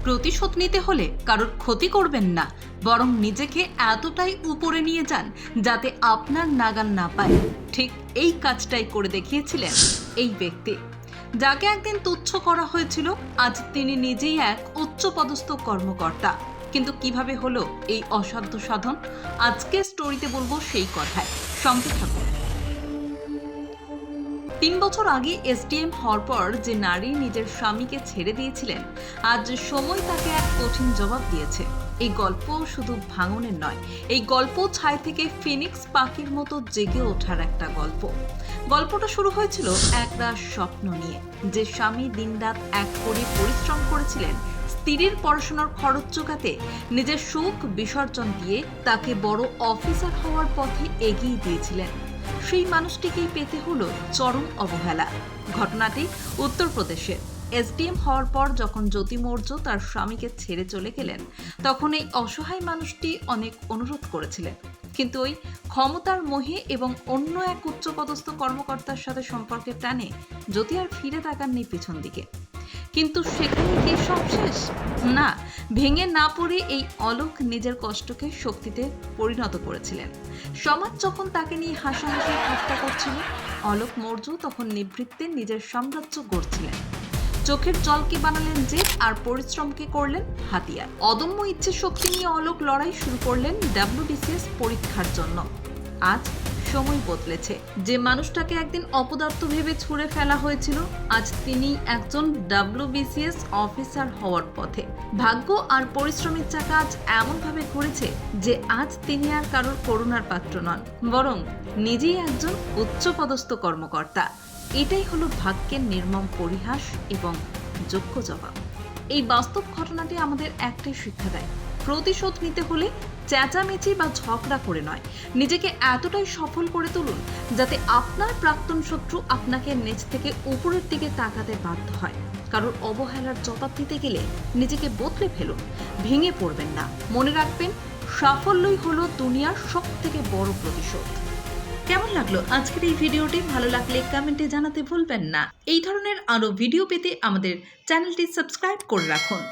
প্রতিশোধ নিতে হলে কারোর ক্ষতি করবেন না, বরং নিজেকে এতটাই উপরে নিয়ে যান যাতে আপনার নাগাল না পায়। ঠিক এই কাজটাই করে দেখিয়েছিলেন এই ব্যক্তি, যাকে একদিন তুচ্ছ করা হয়েছিল। আজ তিনি নিজেই এক উচ্চপদস্থ কর্মকর্তা। কিন্তু কিভাবে হলো এই অসাধ্য সাধন? আজকে স্টোরিতে বলবো সেই কথায়, সঙ্গে থাকুন। ৩ বছর আগে এসডিএম হওয়ার পর যে নারী নিজের স্বামীকে ছেড়ে দিয়েছিলেন, আজ সময় তাকে এক কঠিন জবাব দিয়েছে। এই গল্প শুধু ভাঙনের নয়, এই গল্প ছাই থেকে ফিনিক্স পাখির মতো জেগে ওঠার একটা গল্প। গল্পটা শুরু হয়েছিল একটা স্বপ্ন নিয়ে। যে স্বামী দিনরাত এক করে পরিশ্রম করেছিলেন স্ত্রীর পড়াশোনার খরচ জোগাতে, নিজের সুখ বিসর্জন দিয়ে তাকে বড় অফিসার হওয়ার পথে এগিয়ে দিয়েছিলেন, সেই মানুষটিকেই পেতে হলো চরম অবহেলা। ঘটনাটি উত্তরপ্রদেশের। এসডিএম হওয়ার পর যখন জ্যোতি মৌর্য তার স্বামীকে ছেড়ে চলে গেলেন, তখন এই অসহায় মানুষটি অনেক অনুরোধ করেছিলেন, কিন্তু ওই ক্ষমতার মোহে এবং অন্য এক উচ্চপদস্থ কর্মকর্তার সাথে সম্পর্কের টানে জ্যোতি আর ফিরে তাকাননি পিছন দিকে। কিন্তু সেখানে কি সব শেষ? না, ভেঙে না পড়ে এই অলোক নিজের কষ্টকে শক্তিতে পরিণত করেছিলেন। সমাজ যখন তাকে নিয়ে হাসাহাসি ঠাট্টা করছিল, অলোক মৌর্য তখন নিভৃত্তে নিজের সাম্রাজ্য গড়ছিলেন। চোখের জলকে বানালেন জেদ আর পরিশ্রমকে করলেন হাতিয়ার। অদম্য ইচ্ছে শক্তি নিয়ে অলোক লড়াই শুরু করলেন WBCS পরীক্ষার জন্য। আজ সময় বদলেছে। যে মানুষটাকে একদিন অপদার্থ ভেবে ছুঁড়ে ফেলা হয়েছিল, আজ তিনি একজন WBCS অফিসার হওয়ার পথে। ভাগ্য আর পরিশ্রমের চাকা আজ এমনভাবে ঘুরেছে যে আজ তিনি আর কারোর করুণার পাত্র নন, বরং নিজেই একজন উচ্চপদস্থ কর্মকর্তা। এটাই হলো ভাগ্যের নির্মম পরিহাস এবং যোগ্য জবাব। এই বাস্তব ঘটনাটি আমাদের একটাই শিক্ষা দেয়, প্রতিশোধ নিতে হলে চেঁচামেচি বা ঝগড়া করে নয়, নিজেকে এতটাই সফল করে তুলুন যাতে আপনার প্রাক্তন শত্রু আপনাকে নিচ থেকে উপরের দিকে তাকাতে বাধ্য হয়। কারোর অবহেলার জবাব দিতে গেলে নিজেকে বদলে ফেলুন, ভেঙে পড়বেন না। মনে রাখবেন, সাফল্যই হলো দুনিয়ার সবথেকে বড় প্রতিশোধ। কেমন লাগলো আজকের এই ভিডিওটি? ভালো লাগলে কমেন্টে জানাতে ভুলবেন না। এই ধরনের আরো ভিডিও পেতে আমাদের চ্যানেলটি সাবস্ক্রাইব করে রাখুন।